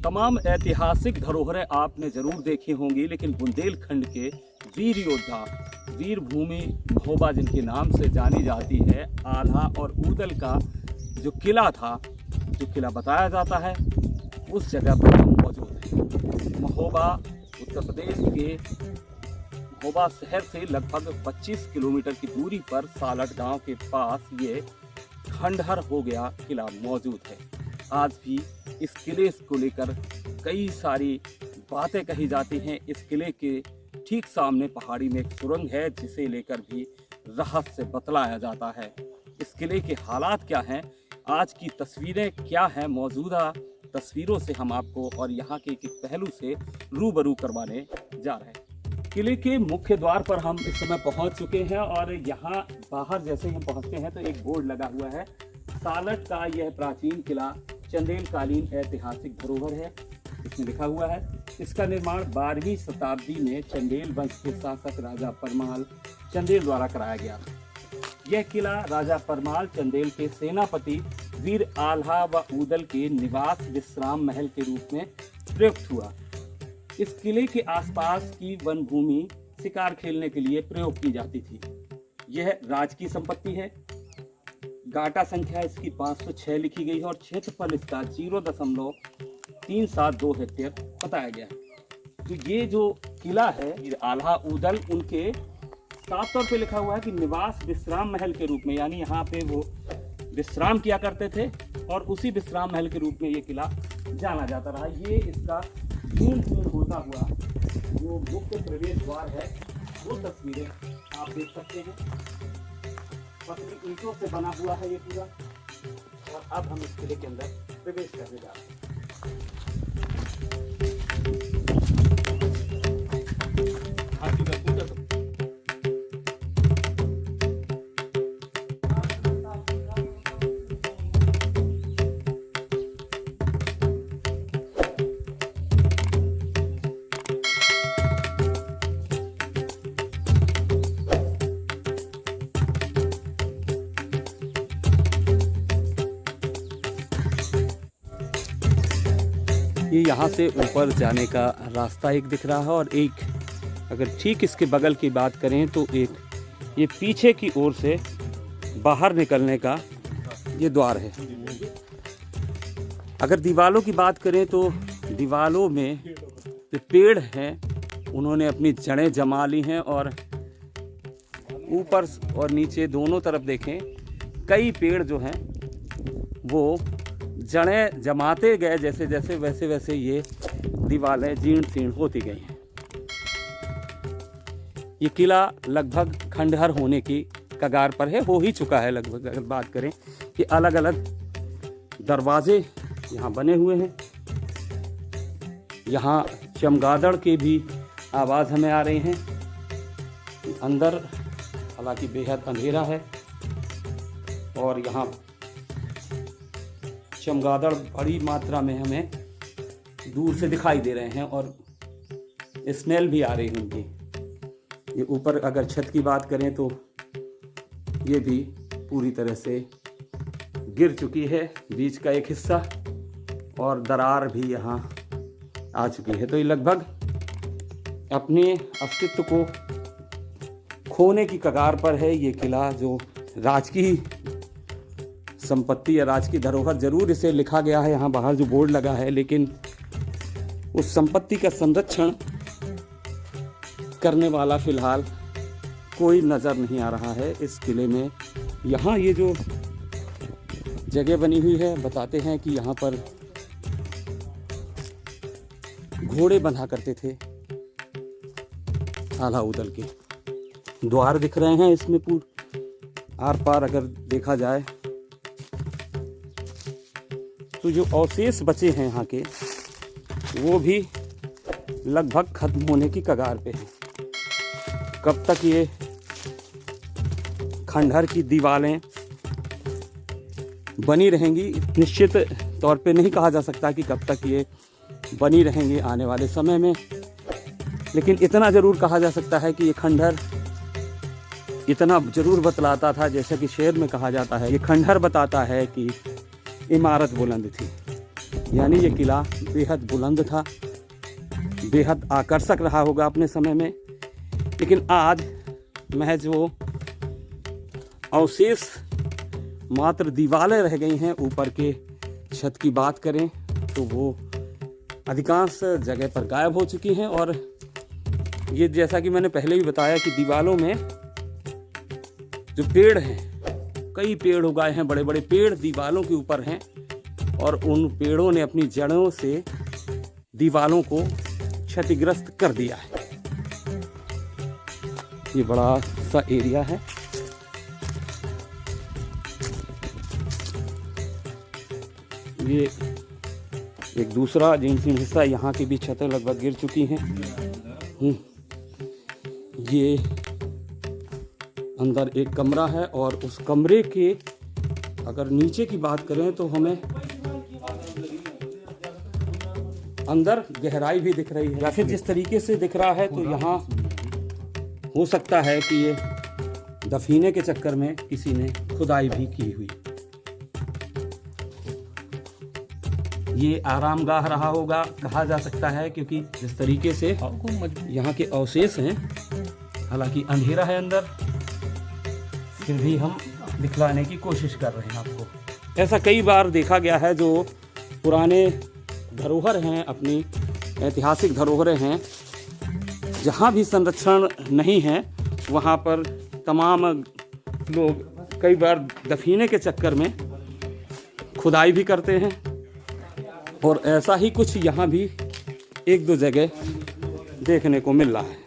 तमाम ऐतिहासिक धरोहरें आपने जरूर देखी होंगी, लेकिन बुंदेलखंड के वीर योद्धा वीर भूमि महोबा जिनके नाम से जानी जाती है, आल्हा और ऊदल का जो किला था, जो किला बताया जाता है, उस जगह पर हम मौजूद हैं। महोबा उत्तर प्रदेश के महोबा शहर से लगभग 25 किलोमीटर की दूरी पर सालट गांव के पास ये खंडहर हो गया किला मौजूद है। आज भी इस किले को लेकर कई सारी बातें कही जाती हैं। इस किले के ठीक सामने पहाड़ी में एक सुरंग है, जिसे लेकर भी रहस्य बतलाया जाता है। इस किले के हालात क्या हैं, आज की तस्वीरें क्या हैं, मौजूदा तस्वीरों से हम आपको और यहाँ के एक पहलू से रूबरू करवाने जा रहे हैं। किले के मुख्य द्वार पर हम इस समय पहुँच चुके हैं और यहाँ बाहर जैसे ही हम पहुँचते हैं तो एक बोर्ड लगा हुआ है। सालट का यह प्राचीन किला चंदेल कालीन ऐतिहासिक धरोहर है, इसमें लिखा हुआ है। इसका निर्माण 12वीं शताब्दी में चंदेल वंश के शासक राजा परमाल चंदेल द्वारा कराया गया। यह किला राजा परमाल चंदेल के सेनापति वीर आल्हा व ऊदल के निवास विश्राम महल के रूप में प्रयुक्त हुआ। इस किले के आसपास की वन भूमि शिकार खेलने के लिए प्रयोग की जाती थी। यह राज की संपत्ति है। गाटा संख्या इसकी 506 लिखी गई है और क्षेत्रफल इसका 0.372 हेक्टेयर बताया गया है। तो ये जो किला है वीर आल्हा ऊदल, उनके साफ तौर पे लिखा हुआ है कि निवास विश्राम महल के रूप में, यानी यहाँ पे वो विश्राम किया करते थे और उसी विश्राम महल के रूप में ये किला जाना जाता रहा। ये इसका तीन होता हुआ जो मुख्य प्रवेश द्वार है, वो तस्वीरें आप देख सकते हैं। पतली ईंटों से बना हुआ है ये पूरा। और अब हम इस किले के अंदर प्रवेश करने जा रहे हैं। ये यहाँ से ऊपर जाने का रास्ता एक दिख रहा है और एक अगर ठीक इसके बगल की बात करें तो एक ये पीछे की ओर से बाहर निकलने का ये द्वार है। अगर दीवालों की बात करें तो दीवालों में जो पेड़ हैं उन्होंने अपनी जड़ें जमा ली हैं और ऊपर और नीचे दोनों तरफ देखें कई पेड़ जो हैं वो जड़ें जमाते गए, जैसे जैसे वैसे वैसे ये दीवारें जीर्ण शीर्ण होती गई हैं। ये किला लगभग खंडहर होने की कगार पर है, हो ही चुका है लगभग। अगर बात करें कि अलग अलग दरवाजे यहाँ बने हुए हैं। यहाँ चमगादड़ के भी आवाज़ हमें आ रही हैं। अंदर हालांकि बेहद अंधेरा है और यहाँ चमगादड़ बड़ी मात्रा में हमें दूर से दिखाई दे रहे हैं और स्मेल भी आ रही है उनकी। ये ऊपर अगर छत की बात करें तो ये भी पूरी तरह से गिर चुकी है, बीच का एक हिस्सा, और दरार भी यहाँ आ चुकी है। तो ये लगभग अपने अस्तित्व को खोने की कगार पर है ये किला, जो राज की संपत्ति या राज की धरोहर जरूर इसे लिखा गया है यहाँ बाहर जो बोर्ड लगा है, लेकिन उस संपत्ति का संरक्षण करने वाला फिलहाल कोई नज़र नहीं आ रहा है इस किले में। यहाँ ये जो जगह बनी हुई है, बताते हैं कि यहाँ पर घोड़े बंधा करते थे आल्हा ऊदल के। द्वार दिख रहे हैं इसमें आर पार अगर देखा जाए तो जो अवशेष बचे हैं यहाँ के वो भी लगभग खत्म होने की कगार पे हैं। कब तक ये खंडहर की दीवारें बनी रहेंगी निश्चित तौर पे नहीं कहा जा सकता कि कब तक ये बनी रहेंगी आने वाले समय में, लेकिन इतना ज़रूर कहा जा सकता है कि ये खंडहर इतना ज़रूर बतलाता था, जैसा कि शेर में कहा जाता है, ये खंडहर बताता है कि इमारत बुलंद थी। यानी ये किला बेहद बुलंद था, बेहद आकर्षक रहा होगा अपने समय में। लेकिन आज महज वो अवशेष मात्र दीवारें रह गई हैं। ऊपर के छत की बात करें तो वो अधिकांश जगह पर गायब हो चुकी हैं। और ये जैसा कि मैंने पहले भी बताया कि दीवारों में जो पेड़ हैं, कई पेड़ उगाए हैं, बड़े बड़े पेड़ दीवारों के ऊपर हैं और उन पेड़ों ने अपनी जड़ों से दीवारों को क्षतिग्रस्त कर दिया है। ये बड़ा सा एरिया है। ये एक दूसरा जीर्ण हिस्सा, यहाँ की भी छतें लगभग गिर चुकी हैं। ये अंदर एक कमरा है और उस कमरे के अगर नीचे की बात करें तो हमें अंदर गहराई भी दिख रही है। या फिर जिस तरीके से दिख रहा है तो यहाँ हो सकता है कि ये दफीने के चक्कर में किसी ने खुदाई भी की हुई। ये आरामगाह रहा होगा कहा जा सकता है, क्योंकि जिस तरीके से यहाँ के अवशेष हैं, हालांकि अंधेरा है अंदर, फिर भी हम दिखलाने की कोशिश कर रहे हैं आपको। ऐसा कई बार देखा गया है, जो पुराने धरोहर हैं, अपनी ऐतिहासिक धरोहरें हैं, जहाँ भी संरक्षण नहीं है वहाँ पर तमाम लोग कई बार दफीने के चक्कर में खुदाई भी करते हैं। और ऐसा ही कुछ यहाँ भी एक दो जगह देखने को मिल रहा है।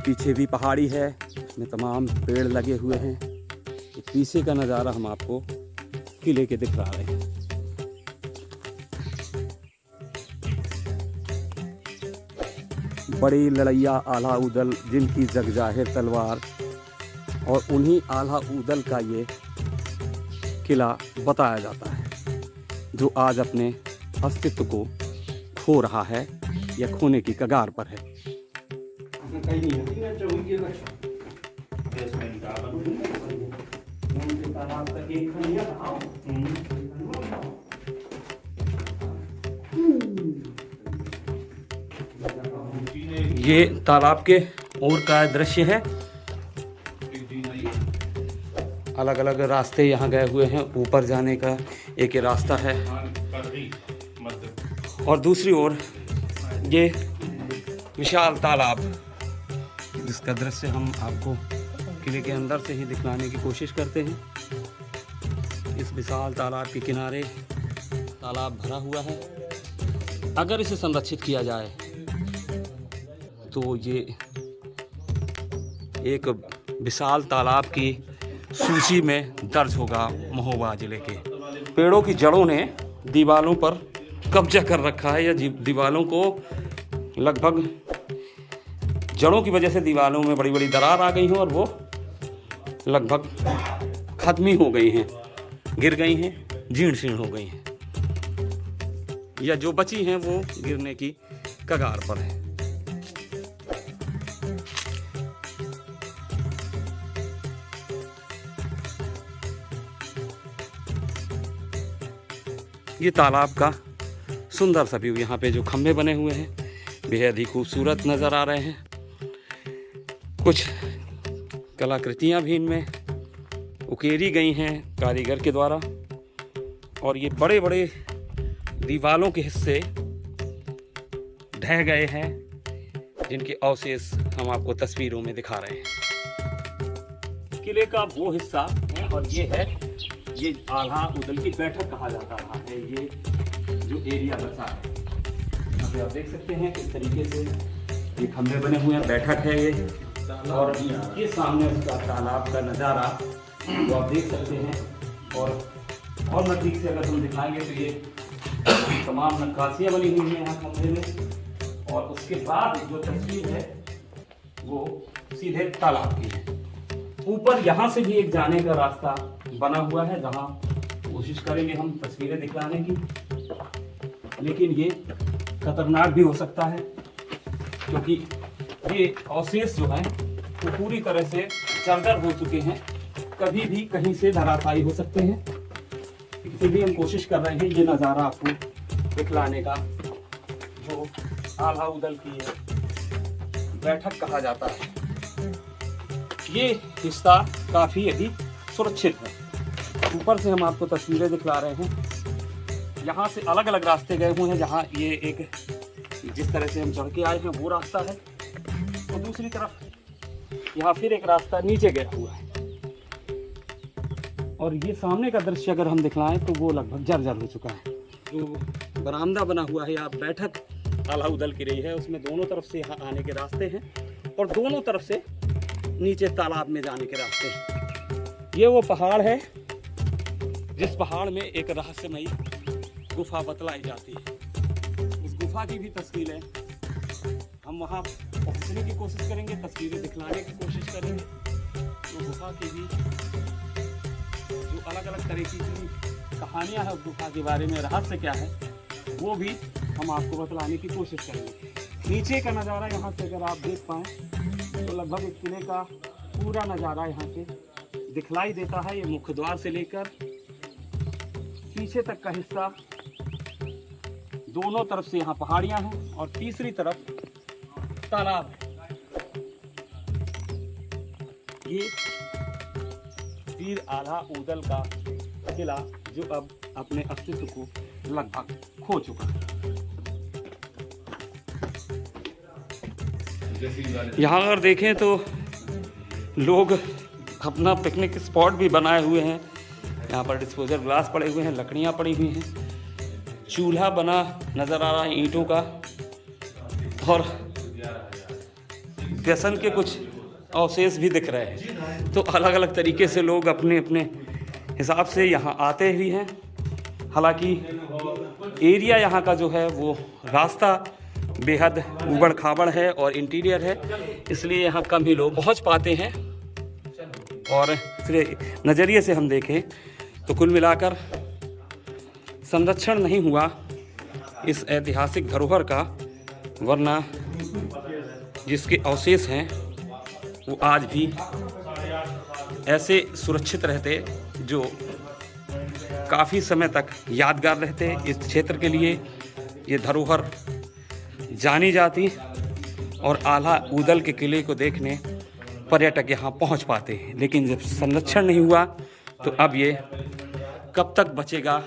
पीछे भी पहाड़ी है, उसमें तमाम पेड़ लगे हुए हैं। पीछे का नज़ारा हम आपको किले के दिखा रहे हैं। बड़ी लड़ैया आला उदल जिनकी जगजाहिर तलवार, और उन्हीं आला उदल का ये किला बताया जाता है, जो आज अपने अस्तित्व को खो रहा है या खोने की कगार पर है। ये तालाब के ओर का दृश्य है। अलग अलग रास्ते यहाँ गए हुए हैं। ऊपर जाने का एक रास्ता है और दूसरी ओर ये विशाल तालाब, जिसका दृश्य हम आपको किले के अंदर से ही दिखलाने की कोशिश करते हैं। इस विशाल तालाब के किनारे तालाब भरा हुआ है। अगर इसे संरक्षित किया जाए तो ये एक विशाल तालाब की सूची में दर्ज होगा महोबा जिले के। पेड़ों की जड़ों ने दीवारों पर कब्जा कर रखा है, या दीवारों को लगभग जड़ों की वजह से दीवारों में बड़ी बड़ी दरार आ गई हैं और वो लगभग खत्म ही हो गई हैं, गिर गई हैं, जीर्ण शीर्ण हो गई हैं, या जो बची हैं वो गिरने की कगार पर है। ये तालाब का सुंदर सा व्यू, यहाँ पे जो खम्भे बने हुए हैं बेहद ही खूबसूरत नज़र आ रहे हैं। कुछ कलाकृतियाँ भी इनमें उकेरी गई हैं कारीगर के द्वारा, और ये बड़े बड़े दीवारों के हिस्से ढह गए हैं, जिनके अवशेष हम आपको तस्वीरों में दिखा रहे हैं। किले का वो हिस्सा है, और ये है, ये आल्हा उदल की बैठक कहा जाता रहा है। ये जो एरिया बचा है, यहाँ पे आप देख सकते हैं किस तरीके से ये खंभे बने हुए हैं, बैठक है ये, और ये सामने उसका तालाब का नज़ारा तो आप देख सकते हैं। और नज़दीक से अगर हम दिखाएंगे तो ये तमाम नक्काशियाँ बनी हुई हैं यहाँ खंभे में, और उसके बाद जो तस्वीर है वो सीधे तालाब की है। ऊपर यहाँ से भी एक जाने का रास्ता बना हुआ है, जहाँ कोशिश करेंगे हम तस्वीरें दिखलाने की, लेकिन ये खतरनाक भी हो सकता है, क्योंकि ये अवशेष जो हैं वो पूरी तरह से चरदर हो चुके हैं, कभी भी कहीं से धराशायी हो सकते हैं। फिर भी हम कोशिश कर रहे हैं ये नज़ारा आपको दिखलाने का, जो आल्हा उदल की है बैठक कहा जाता है। ये हिस्सा काफ़ी अभी सुरक्षित है। ऊपर से हम आपको तस्वीरें दिखला रहे हैं। यहाँ से अलग अलग रास्ते गए हुए हैं। जहाँ ये एक जिस तरह से हम चढ़ के आए हैं वो रास्ता है, तो दूसरी तरफ यहाँ फिर एक रास्ता नीचे गया हुआ है। और ये सामने का दृश्य अगर हम दिखलाएं तो वो लगभग जर्जर हो चुका है। जो बरामदा बना हुआ है या बैठक आल्हा उदल की रही है, उसमें दोनों तरफ से यहाँ आने के रास्ते हैं और दोनों तरफ से नीचे तालाब में जाने के रास्ते हैं। ये वो पहाड़ है जिस पहाड़ में एक रहस्यमयी गुफा बतलाई जाती है। उस गुफा की भी तस्वीरें हम वहाँ पहुँचने की कोशिश करेंगे, तस्वीरें दिखलाने की कोशिश करेंगे। तो गुफा की भी जो अलग अलग तरीके की कहानियाँ हैं उस गुफा के बारे में, रहस्य क्या है, वो भी हम आपको बतलाने की कोशिश करेंगे। नीचे का नज़ारा यहाँ से अगर आप देख पाएँ तो लगभग एक किले का पूरा नज़ारा यहाँ से दिखलाई देता है। ये मुख्य द्वार से लेकर पीछे तक का हिस्सा, दोनों तरफ से यहाँ पहाड़ियाँ हैं और तीसरी तरफ तालाब है। ये वीर आल्हा उदल का किला जो अब अपने अस्तित्व को लगभग खो चुका है। यहाँ अगर देखें तो लोग अपना पिकनिक स्पॉट भी बनाए हुए हैं। यहाँ पर डिस्पोजल ग्लास पड़े हुए हैं, लकड़ियाँ पड़ी हुई हैं, चूल्हा बना नज़र आ रहा है ईंटों का, और व्यसन के कुछ अवशेष भी दिख रहे हैं। तो अलग अलग तरीके से लोग अपने अपने हिसाब से यहाँ आते भी हैं। हालांकि एरिया यहाँ का जो है वो रास्ता बेहद ऊबड़ खाबड़ है और इंटीरियर है, इसलिए यहाँ कम ही लोग पहुँच पाते हैं। और इसलिए नज़रिए से हम देखें तो कुल मिलाकर संरक्षण नहीं हुआ इस ऐतिहासिक धरोहर का, वरना जिसके अवशेष हैं वो आज भी ऐसे सुरक्षित रहते जो काफ़ी समय तक यादगार रहते इस क्षेत्र के लिए। ये धरोहर जानी जाती और आल्हा उदल के किले को देखने पर्यटक यहाँ पहुँच पाते हैं। लेकिन जब संरक्षण नहीं हुआ तो अब ये कब तक बचेगा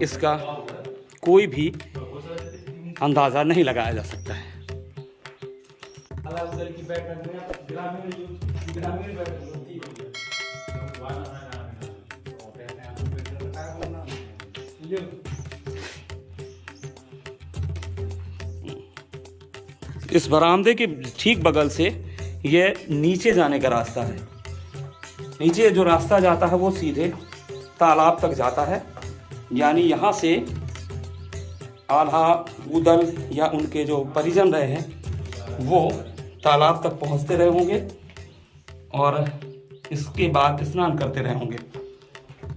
इसका कोई भी अंदाज़ा नहीं लगाया जा सकता है। इस बरामदे के ठीक बगल से ये नीचे जाने का रास्ता है। नीचे जो रास्ता जाता है वो सीधे तालाब तक जाता है। यानी यहाँ से आल्हा उदल या उनके जो परिजन रहे हैं वो तालाब तक पहुँचते रहे होंगे और इसके बाद स्नान करते रहे होंगे।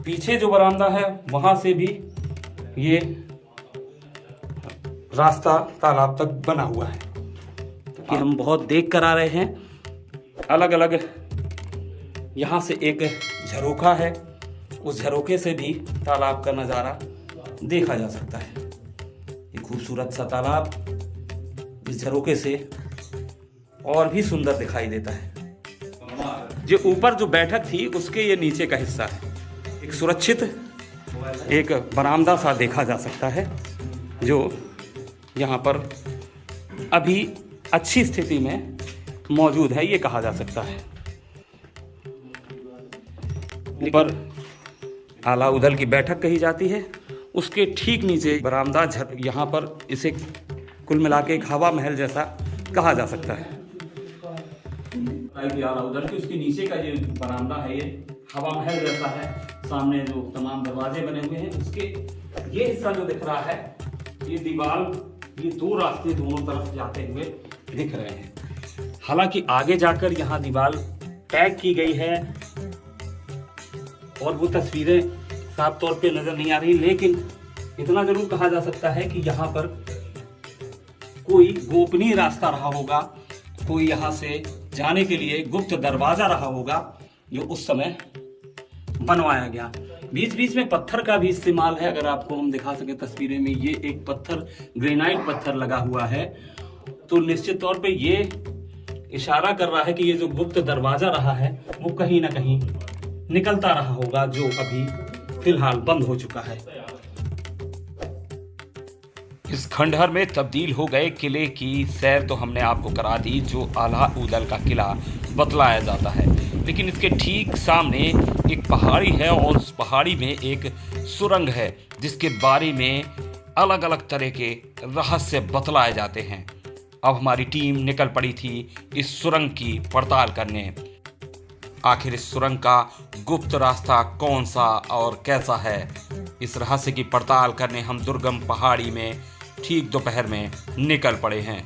पीछे जो बरामदा है वहाँ से भी ये रास्ता तालाब तक बना हुआ है। कि हम बहुत देख कर आ रहे हैं, अलग अलग यहाँ से एक झरोखा है, उस झरोखे से भी तालाब का नज़ारा देखा जा सकता है। ये खूबसूरत सा तालाब इस झरोखे से और भी सुंदर दिखाई देता है। जो ऊपर जो बैठक थी उसके ये नीचे का हिस्सा है। एक सुरक्षित एक बरामदा सा देखा जा सकता है जो यहाँ पर अभी अच्छी स्थिति में मौजूद है, ये कहा जा सकता है। ऊपर आल्हा उदल की बैठक कही जाती है, उसके ठीक नीचे बरामदा यहाँ पर इसे कुल मिला के एक हवा महल जैसा कहा जा सकता है। आल्हा उदल के उसके नीचे का ये बरामदा है, ये हवा महल जैसा है। सामने जो तमाम दरवाजे बने हुए हैं, उसके ये हिस्सा जो दिख रहा है, ये दीवार, ये दो रास्ते दोनों तरफ जाते हुए दिख रहे हैं। हालांकि आगे जाकर यहाँ दीवार टैग की गई है और वो तस्वीरें साफ तौर पे नजर नहीं आ रही, लेकिन इतना जरूर कहा जा सकता है कि यहाँ पर कोई गोपनीय रास्ता रहा होगा, कोई यहाँ से जाने के लिए गुप्त दरवाजा रहा होगा जो उस समय बनवाया गया। बीच बीच में पत्थर का भी इस्तेमाल है। अगर आपको हम दिखा सके तस्वीरें में, ये एक पत्थर, ग्रेनाइट पत्थर लगा हुआ है, तो निश्चित तौर पे ये इशारा कर रहा है कि ये जो गुप्त दरवाजा रहा है वो कहीं ना कहीं निकलता रहा होगा, जो अभी फिलहाल बंद हो चुका है। इस खंडहर में तब्दील हो गए किले की सैर तो हमने आपको करा दी, जो आला ऊदल का किला बतलाया जाता है। लेकिन इसके ठीक सामने एक पहाड़ी है और उस पहाड़ी में एक सुरंग है, जिसके बारे में अलग अलग तरह के रहस्य बतलाए जाते हैं। अब हमारी टीम निकल पड़ी थी इस सुरंग की पड़ताल करने। आखिर इस सुरंग का गुप्त रास्ता कौन सा और कैसा है, इस रहस्य की पड़ताल करने हम दुर्गम पहाड़ी में ठीक दोपहर में निकल पड़े हैं।